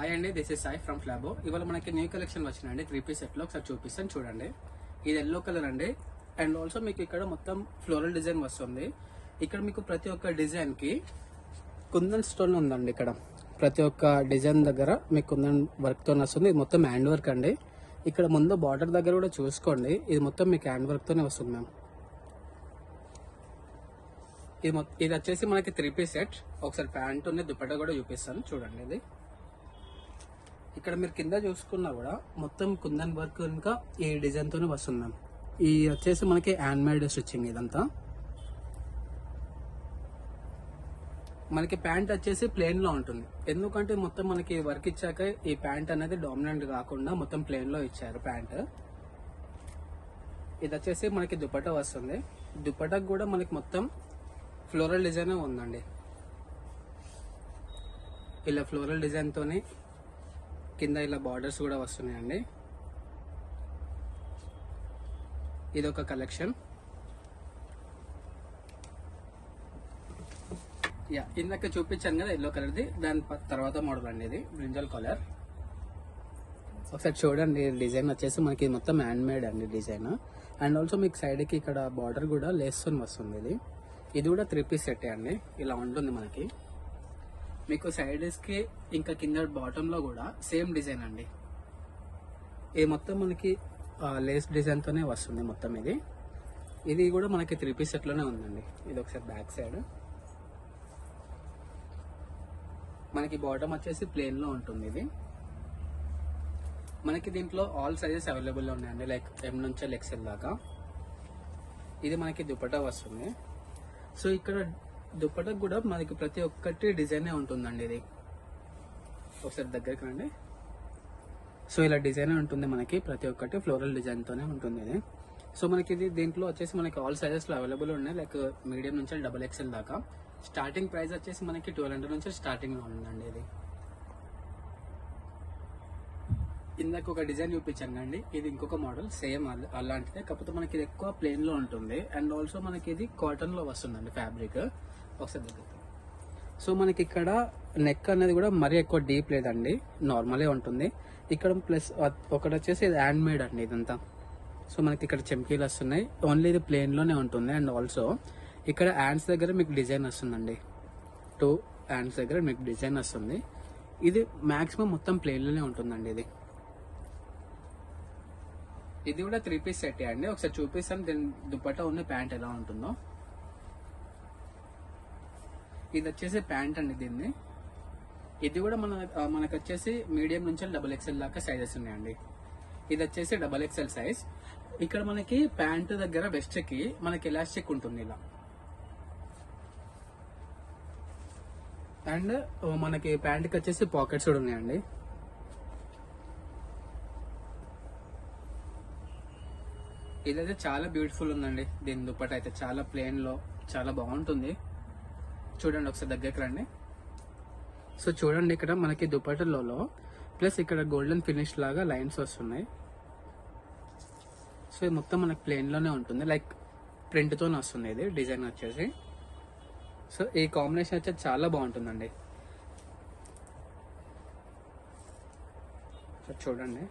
Hi అండి, this is Sai from Flaubert. ఇవాళ మనకి న్యూ కలెక్షన్ వచ్చినాయండి 3 పీస్ సెట్ లో. ఒకసారి చూపిస్తాను చూడండి. ఇది ఎల్లో కలర్ అండి. అండ్ ఆల్సో మీకు ఇక్కడ మొత్తం ఫ్లోరల్ డిజైన్ వస్తుంది. ఇక్కడ మీకు ప్రతి ఒక్క డిజైన్ కి కుందన్ స్టోన్ ఉందండి. ఇక్కడ ప్రతి ఒక్క డిజైన్ దగ్గర మీకు కుందన్ వర్క్ తో వస్తుంది. ఇది మొత్తం హ్యాండ్ వర్క్ అండి. ఇక్కడ ముందు బార్డర్ దగ్గర కూడా చూసుకోండి, ఇది మొత్తం మీకు హ్యాండ్ వర్క్ తోనే వస్తుంది మ్యామ్. ఇది వచ్చేసి మనకి 3 పీస్ సెట్. ఒకసారి ప్యాంట్ ఉంది, దుపట్టా కూడా చూపిస్తాను చూడండి. ఇది ఇక్కడ మీరు కింద చూసుకున్నా కూడా మొత్తం కుందన్ వర్క్ ఇంకా ఈ డిజైన్ తోనే వస్తుంది మ్యామ్. ఈ వచ్చేసి మనకి హ్యాండ్ మేడ్ స్టిచ్చింగ్. ఇదంతా మనకి ప్యాంట్ వచ్చేసి ప్లేన్ లో ఉంటుంది. ఎందుకంటే మొత్తం మనకి వర్క్ ఇచ్చాక ఈ ప్యాంట్ అనేది డామినెంట్ కాకుండా మొత్తం ప్లేన్ లో ఇచ్చారు ప్యాంట్. ఇది వచ్చేసి మనకి దుపట్టా వస్తుంది. దుపట్టాకు కూడా మనకి మొత్తం ఫ్లోరల్ డిజైన్ ఉందండి. ఇలా ఫ్లోరల్ డిజైన్ తోని కింద ఇలా బార్డర్స్ కూడా వస్తున్నాయండి. ఇది ఒక కలెక్షన్. ఇందాక చూపించాను కదా ఎల్లో కలర్ది, దాని తర్వాత మోడల్ అండి. ఇది బ్రింజల్ కలర్. ఒకసారి చూడండి. డిజైన్ వచ్చేసి మనకి మొత్తం హ్యాండ్ మేడ్ అండి డిజైన్. అండ్ ఆల్సో మీకు సైడ్ కి ఇక్కడ బార్డర్ కూడా లేస్తూనే వస్తుంది. ఇది కూడా 3 పీస్ సెట్ అండి. ఇలా ఉంటుంది మనకి. మీకు సైడ్స్ కి ఇంకా కింద బాటమ్ లో కూడా సేమ్ డిజైన్ అండి. ఇది మొత్తం మనకి లేస్ డిజైన్ తోనే వస్తుంది మొత్తం. ఇది కూడా మనకి 3 పీస్ సెట్ లోనే ఉందండి. ఇది ఒకసారి బ్యాక్ సైడ్ మనకి బాటమ్ వచ్చేసి ప్లేన్ లో ఉంటుంది. ఇది మనకి దీంట్లో ఆల్ సైజెస్ అవైలబుల్ లో ఉన్నాయండి, లైక్ M నుంచి XL దాకా. ఇది మనకి దుపట్టా వస్తుంది. సో ఇక్కడ దుపట్టా కూడా మనకి ప్రతి ఒక్కటి డిజైనే ఉంటుందండి. ఇది ఒకసారి దగ్గరికి రండి. సో ఇలా డిజైన్ ఉంటుంది మనకి. ప్రతి ఒక్కటి ఫ్లోరల్ డిజైన్ తోనే ఉంటుంది ఇది. సో మనకి ఇది దీంట్లో వచ్చేసి మనకి ఆల్ సైజెస్ లో అవైలబుల్ ఉన్నాయి, లైక్ మీడియం నుంచి XXL దాకా. స్టార్టింగ్ ప్రైస్ వచ్చేసి మనకి 1200 నుంచి స్టార్టింగ్ లో ఉందండి. ఇది ఇందాక ఒక డిజైన్ చూపించాను అండి. ఇది ఇంకొక మోడల్ సేమ్ అలాంటిదే, కాకపోతే మనకి ఇది ఎక్కువ ప్లేన్ లో ఉంటుంది. అండ్ ఆల్సో మనకి ఇది కాటన్ లో వస్తుందండి ఫ్యాబ్రిక్. ఒకసారి దగ్గర. సో మనకి ఇక్కడ నెక్ అనేది కూడా మరీ ఎక్కువ డీప్ లేదండి, నార్మలే ఉంటుంది. ఇక్కడ ప్లస్ ఒకటి వచ్చేసి ఇది హ్యాండ్ మేడ్ అండి ఇదంతా. సో మనకి ఇక్కడ చెమ్కీలు వస్తున్నాయి. ఓన్లీ ఇది ప్లేన్ లోనే ఉంటుంది. అండ్ ఆల్సో ఇక్కడ హ్యాండ్స్ దగ్గర మీకు డిజైన్ వస్తుందండి. 2 హ్యాండ్స్ దగ్గర మీకు డిజైన్ వస్తుంది. ఇది మాక్సిమం మొత్తం ప్లేన్ లోనే ఉంటుందండి. ఇది కూడా 3 పీస్ సెట్ అండి. ఒకసారి చూపిస్తాను దీని దుపట్టా ఉన్న ప్యాంట్ ఎలా ఉంటుందో. ఇది వచ్చేసి ప్యాంట్ అండి దీన్ని. ఇది కూడా మనకు వచ్చేసి మీడియం నుంచి XXL దాకా సైజెస్ ఉన్నాయండి. ఇది వచ్చేసి XXL సైజ్. ఇక్కడ మనకి ప్యాంట్ దగ్గర వెస్ట్ కి మనకి ఎలాస్టిక్ ఉంటుంది ఇలా. అండ్ మనకి ప్యాంట్ కి వచ్చేసి పాకెట్స్ కూడా ఉన్నాయండి. ఇదైతే చాలా బ్యూటిఫుల్ ఉందండి. దీని దుపట్టా అయితే చాలా ప్లేన్ లో చాలా బాగుంటుంది. చూడండి ఒకసారి దగ్గరికి రండి. సో చూడండి ఇక్కడ మనకి దుపట్టలో ప్లస్ ఇక్కడ గోల్డెన్ ఫినిష్ లాగా లైన్స్ వస్తున్నాయి. సో ఇది మొత్తం మనకి ప్లేన్ లోనే ఉంటుంది, లైక్ ప్రింట్ తోనే వస్తుంది ఇది డిజైన్ వచ్చేసి. సో ఈ కాంబినేషన్ వచ్చేసి చాలా బాగుంటుందండి. సో చూడండి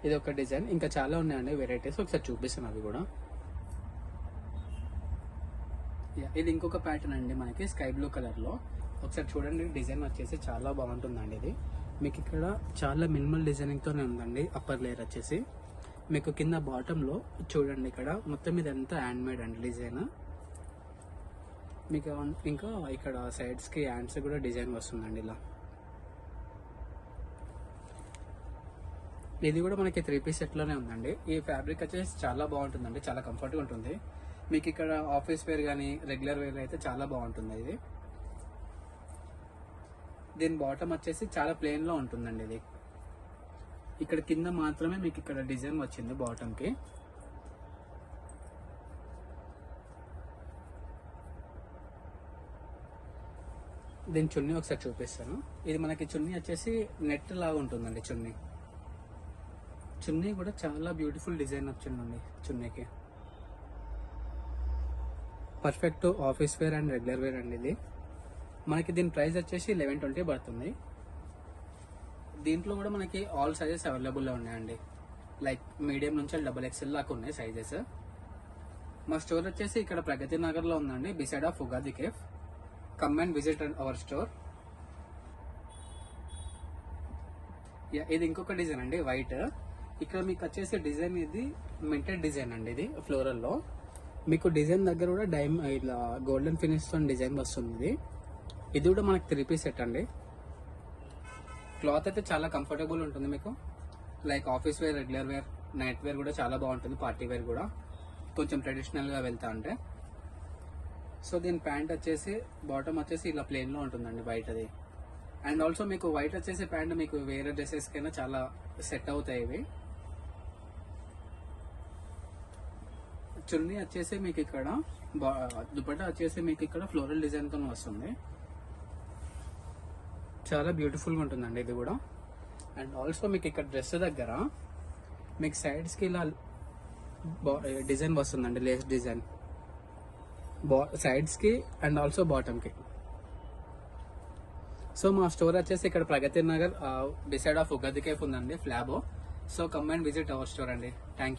ఇది ఒక డిజైన్. ఇంకా చాలా ఉన్నాయండి వెరైటీస్, ఒకసారి చూపిస్తాను అవి కూడా. ఇది ఇంకొక ప్యాటర్న్ అండి మనకి స్కై బ్లూ కలర్ లో. ఒకసారి చూడండి డిజైన్ వచ్చేసి చాలా బాగుంటుందండి. ఇది మీకు ఇక్కడ చాలా మినిమల్ డిజైనింగ్ తోనే ఉందండి. అప్పర్ లేయర్ వచ్చేసి మీకు కింద బాటమ్ లో చూడండి ఇక్కడ మొత్తం ఇదంతా హ్యాండ్ మేడ్ అండి డిజైన్. మీకు ఇంకా ఇక్కడ సైడ్స్ కి హ్యాండ్స్ కూడా డిజైన్ వస్తుందండి ఇలా. ఇది కూడా మనకి 3 పీస్ సెట్ లోనే ఉందండి. ఈ ఫ్యాబ్రిక్ వచ్చేసి చాలా బాగుంటుందండి, చాలా కంఫర్ట్ గా ఉంటుంది. మీకు ఇక్కడ ఆఫీస్ వేర్ కానీ రెగ్యులర్ వేర్ అయితే చాలా బాగుంటుంది ఇది. దీని బాటమ్ వచ్చేసి చాలా ప్లేన్ లో ఉంటుందండి. ఇది ఇక్కడ కింద మాత్రమే మీకు ఇక్కడ డిజైన్ వచ్చింది బాటమ్ కి. దీని చున్నీ ఒకసారి చూపిస్తాను. ఇది మనకి చున్నీ వచ్చేసి నెట్ లాగా ఉంటుందండి. చున్నీ కూడా చాలా బ్యూటిఫుల్ డిజైన్ వచ్చిందండి చున్నీకి. Perfect office wear and regular wear అండి ఇది. మనకి దీని ప్రైస్ వచ్చేసి 1120 పడుతుంది. దీంట్లో కూడా మనకి ఆల్ సైజెస్ అవైలబుల్లో ఉన్నాయండి. లైక్ మీడియం నుంచి XXL దాకా ఉన్నాయి సైజెస్. మా స్టోర్ వచ్చేసి ఇక్కడ ప్రగతి నగర్ లో ఉందండి, beside of Ugadi cafe. Come and visit our store. ఇది ఇంకొక డిజైన్ అండి, వైట్. ఇక్కడ మీకు వచ్చేసి డిజైన్ ఇది మింటెడ్ డిజైన్ అండి, ఇది ఫ్లోరల్ లో. మీకు డిజైన్ దగ్గర కూడా ఇలా గోల్డెన్ ఫినిష్ తో డిజైన్ వస్తుంది. ఇది కూడా మనకి 3 పీస్ సెట్ అండి. క్లాత్ అయితే చాలా కంఫర్టబుల్ ఉంటుంది మీకు. Like office wear, regular wear, night wear కూడా చాలా బాగుంటుంది. పార్టీ వేర్ కూడా కొంచెం ట్రెడిషనల్ గా వెళ్తా అంటే. సో దీని ప్యాంట్ వచ్చేసి బాటమ్ వచ్చేసి ఇలా ప్లెయిన్ లో ఉంటుందండి, వైట్ అది. అండ్ ఆల్సో మీకు వైట్ వచ్చేసి ప్యాంట్ మీకు వేరే డ్రెస్సెస్ కైనా చాలా సెట్ అవుతాయి ఇవి. చున్నీ వచ్చేసి మీకు ఇక్కడ, దుపట్టా వచ్చేసి మీకు ఇక్కడ ఫ్లోరల్ డిజైన్ తో వస్తుంది. చాలా బ్యూటిఫుల్ గా ఉంటుందండి ఇది కూడా. అండ్ ఆల్సో మీకు ఇక్కడ డ్రెస్ దగ్గర మీకు సైడ్స్ కి ఇలా డిజైన్ వస్తుందండి, లేస్ డిజైన్ సైడ్స్ కి అండ్ ఆల్సో బాటమ్ కి. సో మా స్టోర్ వచ్చేసి ఇక్కడ Pragati Nagar beside of Ugadi cafe ఉందండి, ఫ్లాబో. So come and visit our store అండి. Thank you.